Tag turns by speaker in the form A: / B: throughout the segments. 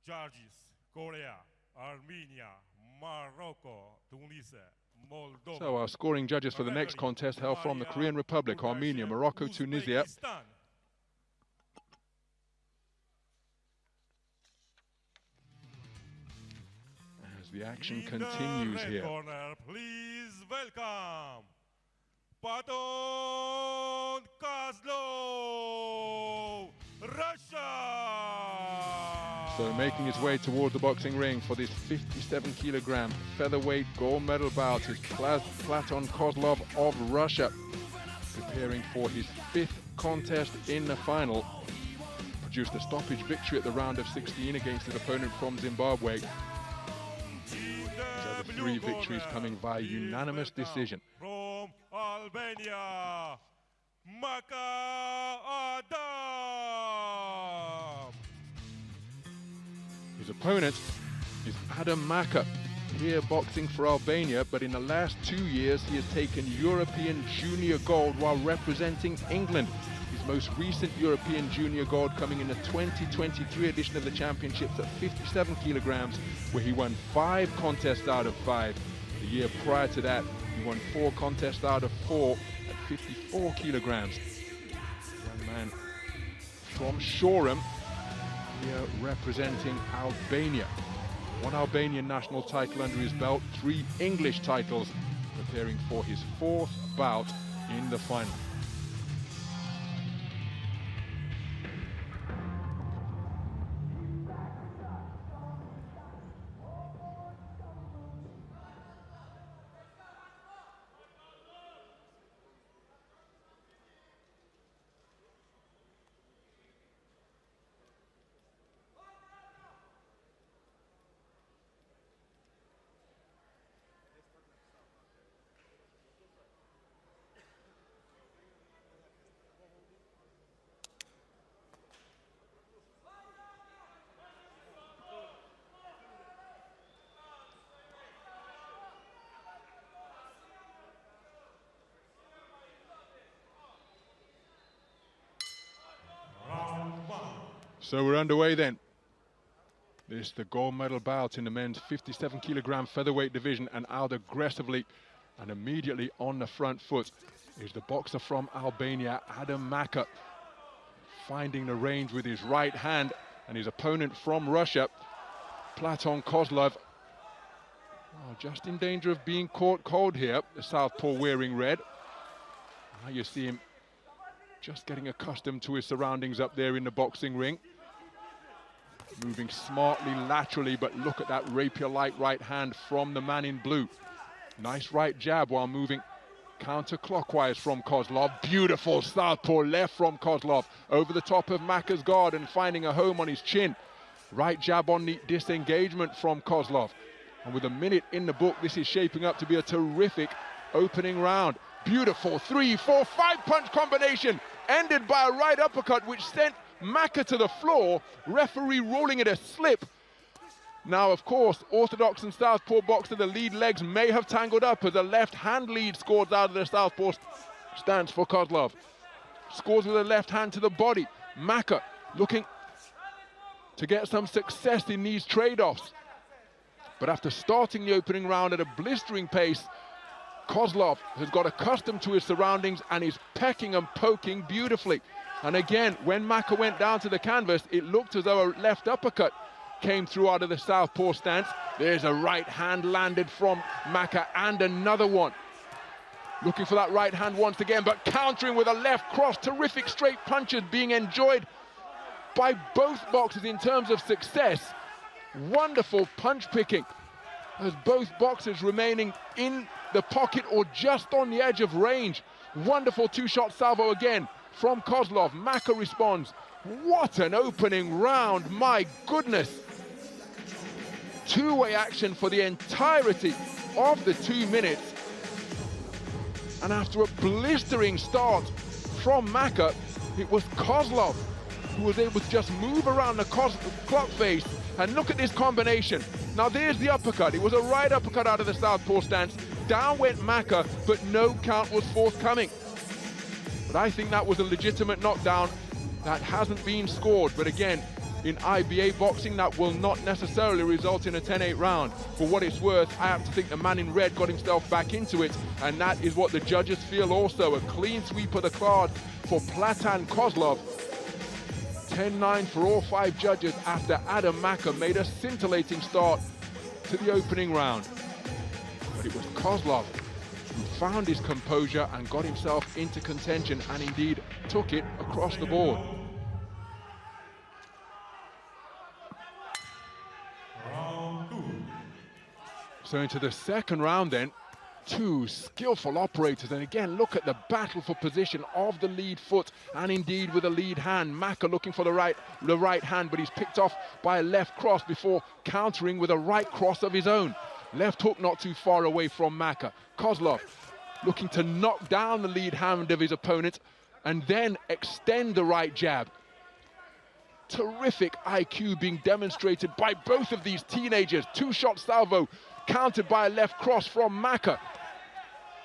A: Judges, Korea, Armenia, Morocco, Tunisia, Moldova.
B: So our scoring judges for the next contest hail from the Korean Republic, Armenia, Morocco, Tunisia. As the action continues here.
A: Corner, please welcome Platon Kozlov, Russia.
B: So making his way toward the boxing ring for this 57-kilogram featherweight gold medal bout is Platon Kozlov of Russia, preparing for his 5th contest in the final. Produced a stoppage victory at the round of 16 against his opponent from Zimbabwe. These are the 3 victories coming via unanimous decision.
A: From Albania, Maca.
B: His opponent is Maca, here boxing for Albania, but in the last 2 years he has taken European junior gold while representing England. His most recent European junior gold coming in the 2023 edition of the championships at 57 kilograms, where he won 5 contests out of 5. The year prior to that, he won 4 contests out of 4 at 54 kilograms. Young man from Shoreham, here representing Albania. 1 Albanian national title under his belt, 3 English titles, preparing for his 4th bout in the final. So we're underway then. This is the gold medal bout in the men's 57-kilogram featherweight division, and out aggressively and immediately on the front foot is the boxer from Albania, Maca, finding the range with his right hand, and his opponent from Russia, Platon Kozlov, just in danger of being caught cold here, the southpaw wearing red. Now you see him just getting accustomed to his surroundings up there in the boxing ring. Moving smartly laterally, but look at that rapier-like right hand from the man in blue. Nice right jab while moving counterclockwise from Kozlov. Beautiful southpaw left from Kozlov over the top of Maca's guard and finding a home on his chin. Right jab on the disengagement from Kozlov. And with a minute in the book, this is shaping up to be a terrific opening round. Beautiful 3, 4, 5 punch combination, ended by a right uppercut which sent Maca to the floor, referee ruling it a slip. Now, of course, orthodox and southpaw boxer, the lead legs may have tangled up as a left hand lead scores out of the southpaw stance for Kozlov. Scores with a left hand to the body. Maca looking to get some success in these trade-offs. But after starting the opening round at a blistering pace, Kozlov has got accustomed to his surroundings and is pecking and poking beautifully. And again, when Maca went down to the canvas, it looked as though a left uppercut came through out of the southpaw stance. There's a right hand landed from Maca and another one. Looking for that right hand once again, but countering with a left cross. Terrific straight punches being enjoyed by both boxers in terms of success. Wonderful punch picking as both boxers remaining in the pocket or just on the edge of range. Wonderful 2-shot salvo again from Kozlov. Maca responds. What an opening round, my goodness. 2-way action for the entirety of the 2 minutes. And after a blistering start from Maca, it was Kozlov who was able to just move around the clock face. And look at this combination. Now there's the uppercut. It was a right uppercut out of the southpaw stance. Down went Maca, but no count was forthcoming. But I think that was a legitimate knockdown that hasn't been scored. But again, In IBA boxing, that will not necessarily result in a 10-8 round. For what it's worth, I have to think the man in red got himself back into it, and that is what the judges feel also. A clean sweep of the card for Platon Kozlov. 10-9 for all 5 judges after Adam Maca made a scintillating start to the opening round. But it was Kozlov who found his composure and got himself into contention, and indeed took it across the board.
A: Round 2.
B: So into the second round then, 2 skillful operators, and again look at the battle for position of the lead foot and indeed with a lead hand. Maca looking for the right hand, but he's picked off by a left cross before countering with a right cross of his own. Left hook not too far away from Maca. Kozlov looking to knock down the lead hand of his opponent and then extend the right jab. Terrific IQ being demonstrated by both of these teenagers. 2-shot salvo countered by a left cross from Maca.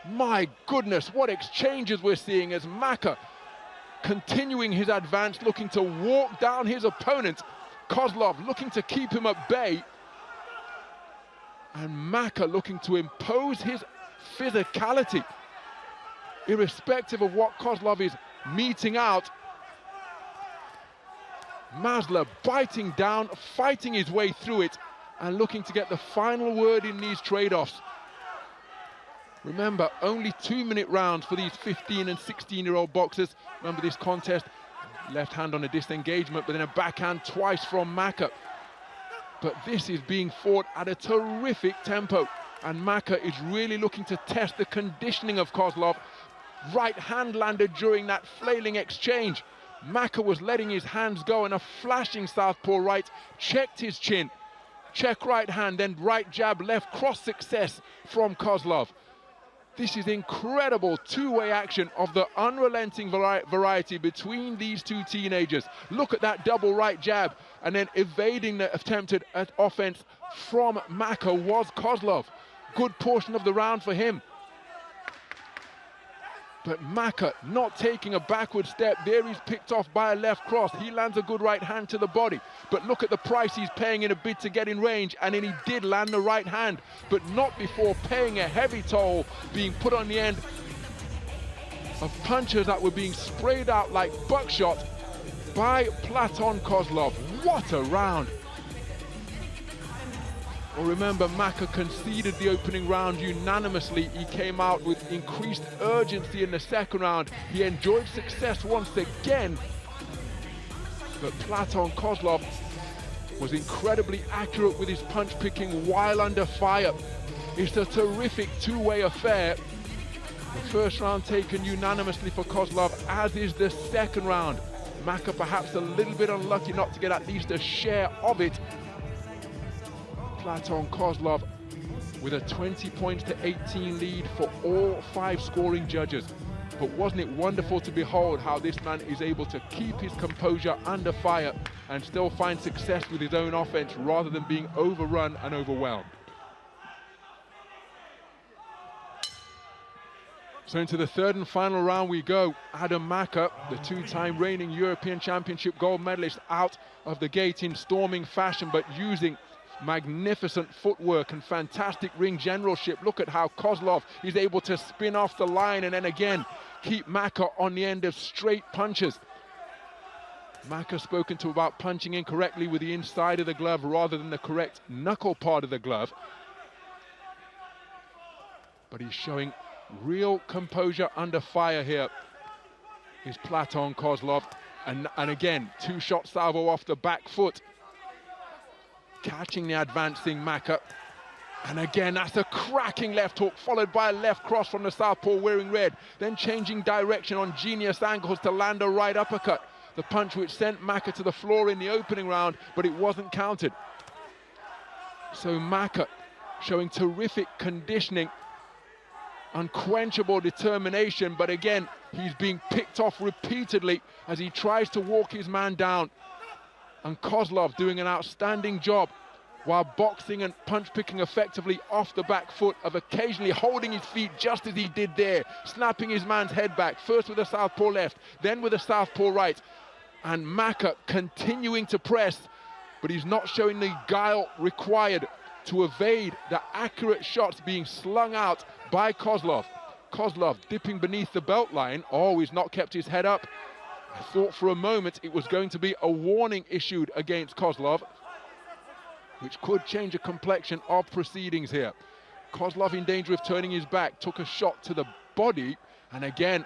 B: My goodness, what exchanges we're seeing as Maca continuing his advance, looking to walk down his opponent. Kozlov looking to keep him at bay. And Maca looking to impose his physicality. Irrespective of what Kozlov is meting out, Masler biting down, fighting his way through it, and looking to get the final word in these trade-offs. Remember, only 2-minute rounds for these 15 and 16-year-old boxers. Remember this contest, left hand on a disengagement, but then a backhand twice from Maca. But this is being fought at a terrific tempo, and Maca is really looking to test the conditioning of Kozlov. Right hand landed during that flailing exchange. Maca was letting his hands go, and a flashing southpaw right checked his chin. Check right hand, then right jab, left cross success from Kozlov. This is incredible two-way action of the unrelenting variety between these 2 teenagers. Look at that double right jab, and then evading the attempted offense from Maca was Kozlov. Good portion of the round for him. But Maca not taking a backward step. There he's picked off by a left cross. He lands a good right hand to the body. But look at the price he's paying in a bid to get in range. And then he did land the right hand, but not before paying a heavy toll, being put on the end of punches that were being sprayed out like buckshot by Platon Kozlov. What a round. Well, remember, Maca conceded the opening round unanimously. He came out with increased urgency in the second round. He enjoyed success once again. But Platon Kozlov was incredibly accurate with his punch picking while under fire. It's a terrific two-way affair. The first round taken unanimously for Kozlov, as is the second round. Maca perhaps a little bit unlucky not to get at least a share of it. Platon Kozlov with a 20 points to 18 lead for all 5 scoring judges. But wasn't it wonderful to behold how this man is able to keep his composure under fire and still find success with his own offense rather than being overrun and overwhelmed. So into the third and final round we go. Adam Maca, the 2-time reigning European Championship gold medalist, out of the gate in storming fashion, but using magnificent footwork and fantastic ring generalship. Look at how Kozlov is able to spin off the line and then again keep Maca on the end of straight punches. Maca spoken to about punching incorrectly with the inside of the glove rather than the correct knuckle part of the glove. But he's showing real composure under fire here, is Platon Kozlov. And again, 2-shot salvo off the back foot, catching the advancing Maca. And again, that's a cracking left hook, followed by a left cross from the southpaw wearing red, then changing direction on genius angles to land a right uppercut. The punch which sent Maca to the floor in the opening round, but it wasn't counted. So Maca showing terrific conditioning, unquenchable determination, but again, he's being picked off repeatedly as he tries to walk his man down. And Kozlov doing an outstanding job while boxing and punch-picking effectively off the back foot, of occasionally holding his feet just as he did there, snapping his man's head back, first with a southpaw left, then with a southpaw right. And Maca continuing to press but he's not showing the guile required to evade the accurate shots being slung out by Kozlov. Kozlov dipping beneath the belt line. Oh, he's not kept his head up. I thought for a moment it was going to be a warning issued against Kozlov, which could change the complexion of proceedings here. Kozlov in danger of turning his back, took a shot to the body, and again,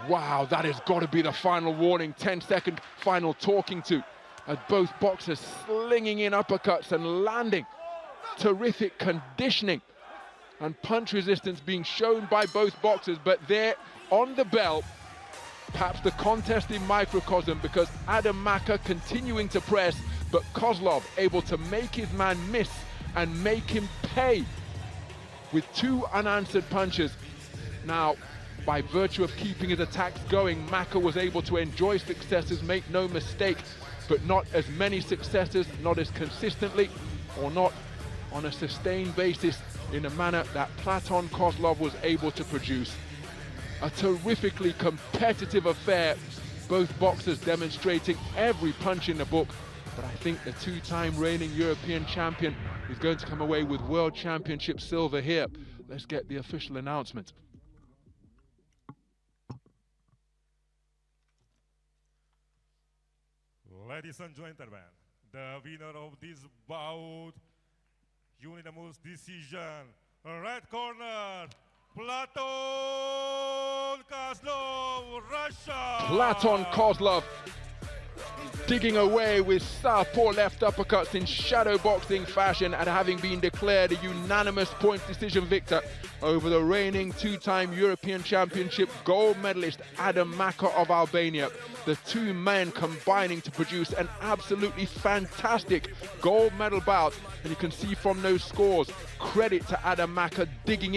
B: wow, that has got to be the final warning. 10-second final talking to, as both boxers slinging in uppercuts and landing. Terrific conditioning and punch resistance being shown by both boxers, but there on the bell, perhaps the contest in microcosm, because Adam Maca continuing to press, but Kozlov able to make his man miss and make him pay with 2 unanswered punches. Now, by virtue of keeping his attacks going, Maca was able to enjoy successes, make no mistake, but not as many successes, not as consistently, or not on a sustained basis in a manner that Platon Kozlov was able to produce. A terrifically competitive affair, both boxers demonstrating every punch in the book, but I think the 2-time reigning European champion is going to come away with World Championship silver here. Let's get the official announcement.
A: Ladies and gentlemen, the winner of this bout, unanimous decision, red corner, Platon Kozlov, Russia.
B: Platon Kozlov digging away with southpaw left uppercuts in shadow boxing fashion, and having been declared a unanimous point decision victor over the reigning 2-time European Championship gold medalist Adam Maca of Albania. The 2 men combining to produce an absolutely fantastic gold medal bout, and you can see from those scores, credit to Adam Maca digging in.